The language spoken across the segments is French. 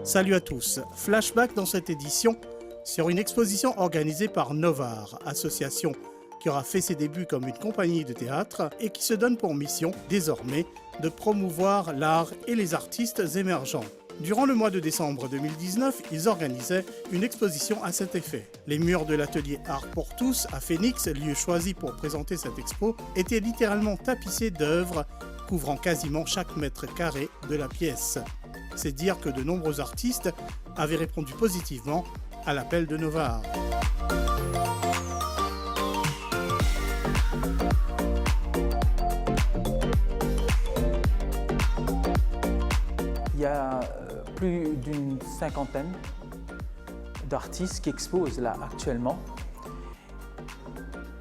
Salut à tous, flashback dans cette édition sur une exposition organisée par Novar, association qui aura fait ses débuts comme une compagnie de théâtre et qui se donne pour mission, désormais, de promouvoir l'art et les artistes émergents. Durant le mois de décembre 2019, ils organisaient une exposition à cet effet. Les murs de l'atelier Art pour tous à Phoenix, lieu choisi pour présenter cette expo, étaient littéralement tapissés d'œuvres couvrant quasiment chaque mètre carré de la pièce. C'est dire que de nombreux artistes avaient répondu positivement à l'appel de Novar. Il y a plus d'une cinquantaine d'artistes qui exposent là actuellement.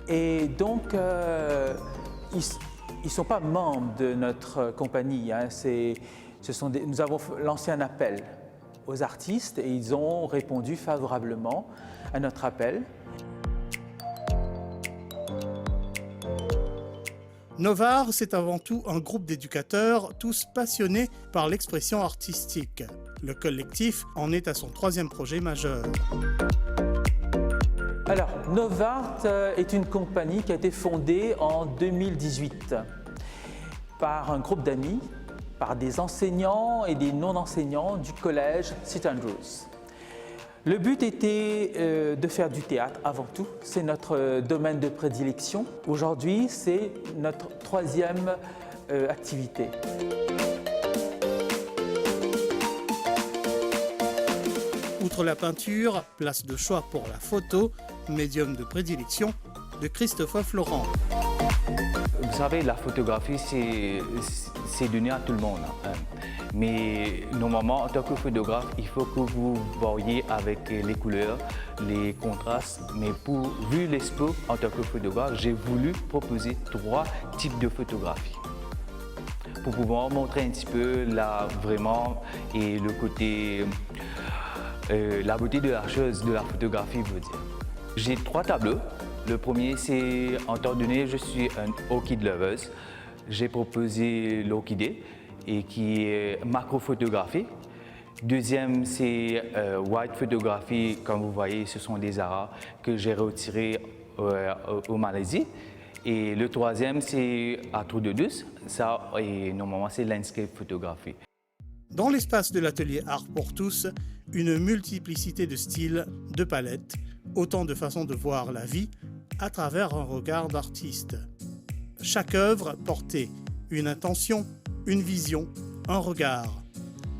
Et donc, ils ne sont pas membres de notre compagnie. Hein. Nous avons lancé un appel aux artistes et ils ont répondu favorablement à notre appel. Novar, c'est avant tout un groupe d'éducateurs, tous passionnés par l'expression artistique. Le collectif en est à son 3e projet majeur. Alors, Novart est une compagnie qui a été fondée en 2018 par un groupe d'amis, par des enseignants et des non-enseignants du collège St Andrews. Le but était de faire du théâtre avant tout, c'est notre domaine de prédilection. Aujourd'hui, c'est notre 3e activité. Outre la peinture, place de choix pour la photo, médium de prédilection de Christophe Florent. Vous savez, la photographie, c'est donné à tout le monde. Mais normalement, en tant que photographe, il faut que vous voyez avec les couleurs, les contrastes. Mais vu l'expo, en tant que photographe, j'ai voulu proposer 3 types de photographie pour pouvoir montrer un petit peu vraiment et le côté, la beauté de la chose, de la photographie, je veux dire. J'ai 3 tableaux. Le premier, c'est, en temps donné, je suis un orchid lover. J'ai proposé l'orchidée et qui est macro-photographie. Deuxième, c'est white photographie. Comme vous voyez, ce sont des aras que j'ai retirés au Malaisie. Et le troisième, c'est à Trou de Douce. Ça, et normalement, c'est landscape photographie. Dans l'espace de l'atelier Art pour tous, une multiplicité de styles, de palettes, autant de façons de voir la vie à travers un regard d'artiste. Chaque œuvre portait une intention, une vision, un regard.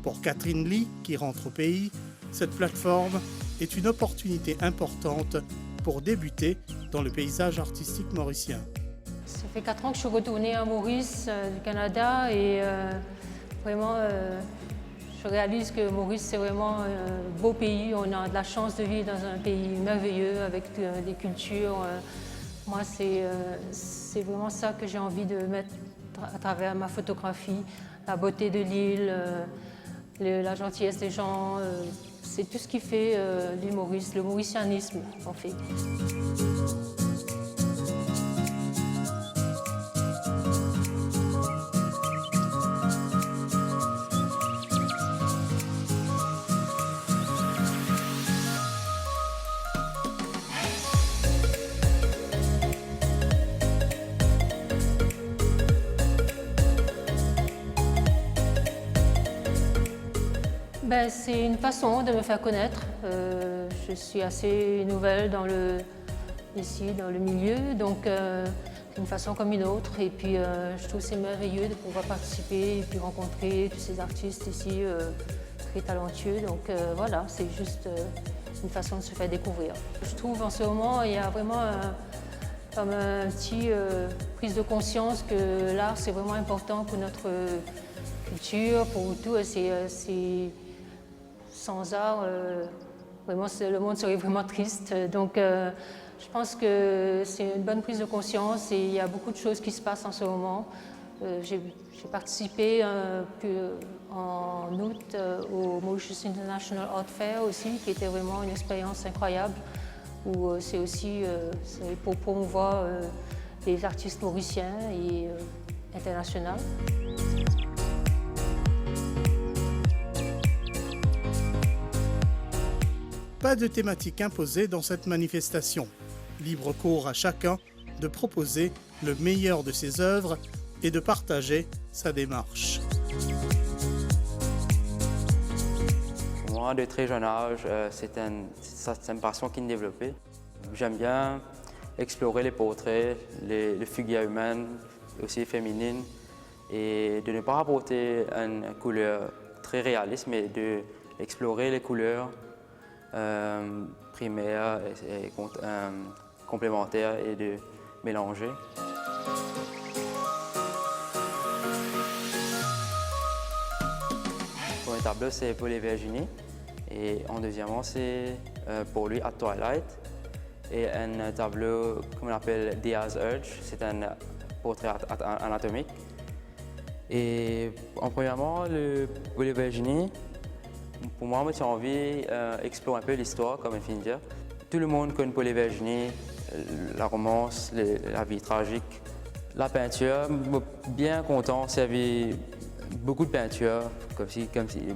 Pour Catherine Lee, qui rentre au pays, cette plateforme est une opportunité importante pour débuter dans le paysage artistique mauricien. Ça fait 4 ans que je suis retournée à Maurice, du Canada, et vraiment, je réalise que Maurice, c'est vraiment un beau pays. On a de la chance de vivre dans un pays merveilleux, avec des cultures. Moi, c'est vraiment ça que j'ai envie de mettre à travers ma photographie. La beauté de l'île, la gentillesse des gens, c'est tout ce qui fait du Maurice, le mauricianisme, en fait. C'est une façon de me faire connaître. Je suis assez nouvelle ici dans le milieu, donc c'est une façon comme une autre. Et puis je trouve c'est merveilleux de pouvoir participer et puis rencontrer tous ces artistes ici très talentueux. Donc voilà, c'est juste une façon de se faire découvrir. Je trouve en ce moment il y a vraiment comme un petit prise de conscience que l'art c'est vraiment important pour notre culture, pour tout. Sans art, vraiment, le monde serait vraiment triste. Donc, je pense que c'est une bonne prise de conscience et il y a beaucoup de choses qui se passent en ce moment. J'ai participé en août au Mauritius International Art Fair aussi, qui était vraiment une expérience incroyable, où c'est aussi pour promouvoir les artistes mauriciens et internationaux. Pas de thématique imposée dans cette manifestation. Libre cours à chacun de proposer le meilleur de ses œuvres et de partager sa démarche. Pour moi, de très jeune âge, c'est une passion qui me développée. J'aime bien explorer les portraits, les figures humaines, aussi féminines, et de ne pas apporter une couleur très réaliste, mais d'explorer les couleurs primaires et complémentaires et de mélanger. Le premier tableau, c'est pour les Virginie, et en deuxièmement, c'est pour lui, At Twilight, et un tableau qu'on appelle Diaz Urge, c'est un portrait anatomique. Et en premièrement, pour les Virginie, pour moi, j'ai envie d'explorer un peu l'histoire, comme il finit de dire. Tout le monde connaît Paul et Virginie, la romance, la vie tragique. La peinture, bien content, il y avait beaucoup de peinture, comme si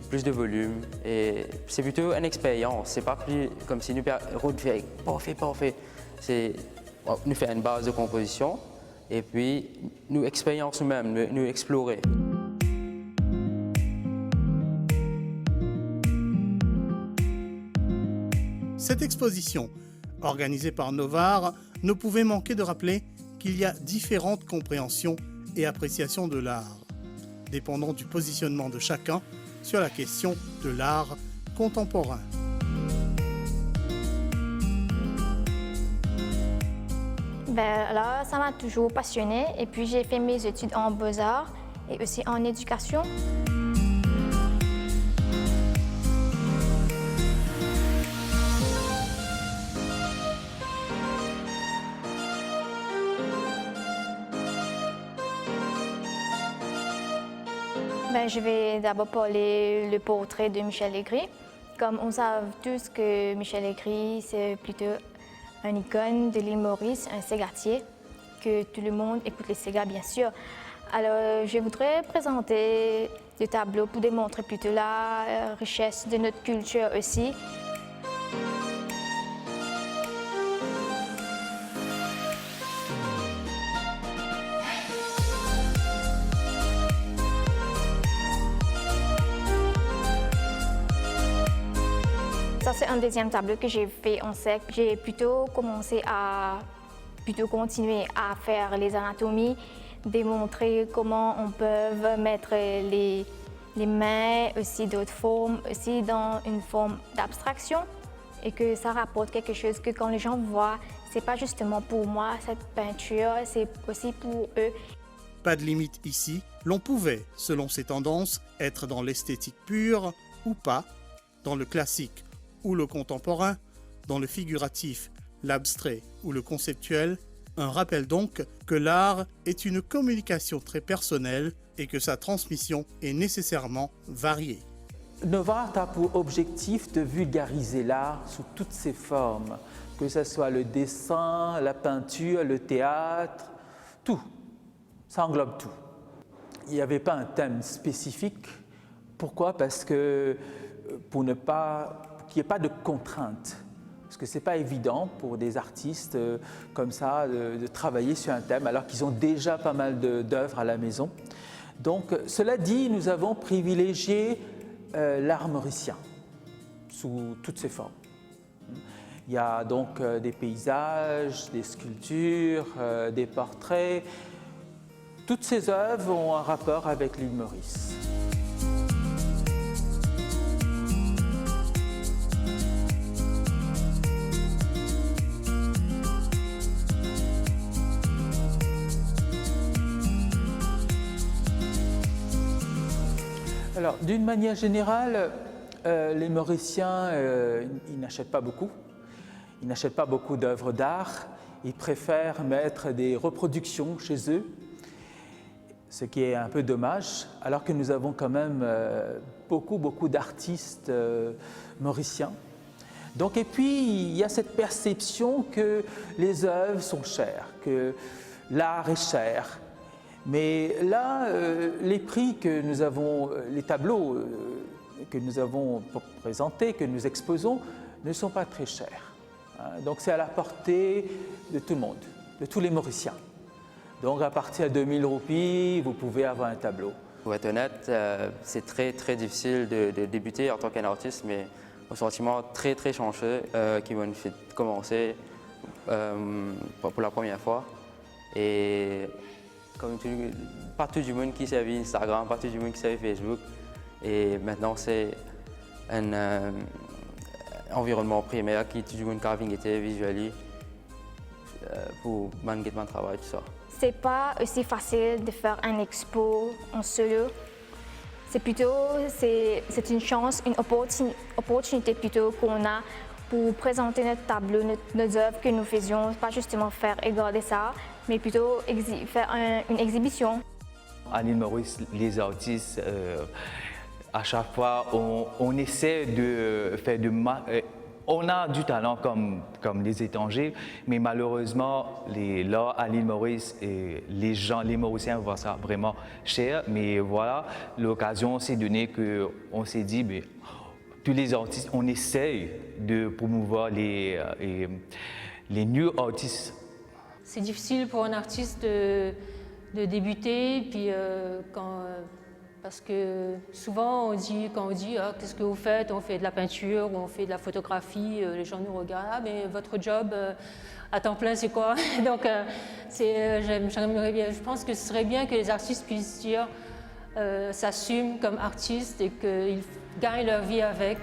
plus de volume. Et c'est plutôt une expérience, c'est pas plus comme si nous parfait. Nous faisons une base de composition et puis nous expériençons nous-mêmes, nous explorer. Cette exposition, organisée par Novare, ne pouvait manquer de rappeler qu'il y a différentes compréhensions et appréciations de l'art, dépendant du positionnement de chacun sur la question de l'art contemporain. Là, ça m'a toujours passionnée et puis j'ai fait mes études en beaux-arts et aussi en éducation. Je vais d'abord parler le portrait de Michel Aigris. Comme on sait tous que Michel Aigris, c'est plutôt une icône de l'île Maurice, un ségatier, que tout le monde écoute les ségas bien sûr. Alors je voudrais présenter le tableau pour démontrer plutôt la richesse de notre culture aussi. Ça, c'est un deuxième tableau que j'ai fait en sec. J'ai plutôt continué à faire les anatomies, démontrer comment on peut mettre les mains, aussi d'autres formes, aussi dans une forme d'abstraction et que ça rapporte quelque chose que quand les gens voient, c'est pas justement pour moi cette peinture, c'est aussi pour eux. Pas de limite ici, l'on pouvait, selon ses tendances, être dans l'esthétique pure ou pas, dans le classique ou le contemporain, dans le figuratif, l'abstrait ou le conceptuel. Un rappel donc que l'art est une communication très personnelle et que sa transmission est nécessairement variée. Novare a pour objectif de vulgariser l'art sous toutes ses formes, que ce soit le dessin, la peinture, le théâtre, tout. Ça englobe tout. Il n'y avait pas un thème spécifique. Pourquoi? Parce que pour ne pas qu'il n'y ait pas de contraintes. Parce que ce n'est pas évident pour des artistes comme ça de travailler sur un thème alors qu'ils ont déjà pas mal d'œuvres à la maison. Donc, cela dit, nous avons privilégié l'art mauricien sous toutes ses formes. Il y a donc des paysages, des sculptures, des portraits. Toutes ces œuvres ont un rapport avec l'île Maurice. Alors, d'une manière générale, les Mauriciens, ils n'achètent pas beaucoup. Ils n'achètent pas beaucoup d'œuvres d'art. Ils préfèrent mettre des reproductions chez eux. ce qui est un peu dommage, alors que nous avons quand même beaucoup d'artistes mauriciens. Donc, et puis, il y a cette perception que les œuvres sont chères, que l'art est cher. Mais là, les prix que nous avons, les tableaux que nous avons présentés, que nous exposons, ne sont pas très chers. Donc, c'est à la portée de tout le monde, de tous les Mauriciens. Donc, à partir de 2000 roupies, vous pouvez avoir un tableau. Pour être honnête, c'est très difficile de débuter en tant qu'artiste, mais au sentiment très chanceux qui m'ont fait commencer pour la première fois. Et comme pas tout le monde qui savait Instagram, pas tout le monde qui savait Facebook. Et maintenant, c'est un environnement primaire qui tout le monde qui était visualisé pour mon travail, tout ça. C'est pas aussi facile de faire un expo en solo. C'est plutôt c'est une chance, une opportunité plutôt qu'on a pour présenter notre tableau, nos œuvres que nous faisions, pas justement faire et garder ça, mais plutôt faire une exhibition. À l'île Maurice, les artistes, à chaque fois, on essaie de faire on a du talent comme les étrangers, mais malheureusement, là, à l'île Maurice, les Mauriciens voient ça vraiment cher. Mais voilà, l'occasion s'est donnée qu'on s'est dit, mais, tous les artistes, on essaye de promouvoir les new artistes. C'est difficile pour un artiste de débuter, puis parce que souvent quand on dit ah, qu'est-ce que vous faites, on fait de la peinture ou on fait de la photographie, les gens nous regardent, ah, mais votre job à temps plein c'est quoi? Donc j'aimerais bien, je pense que ce serait bien que les artistes puissent dire s'assument comme artistes et qu'ils gagnent leur vie avec.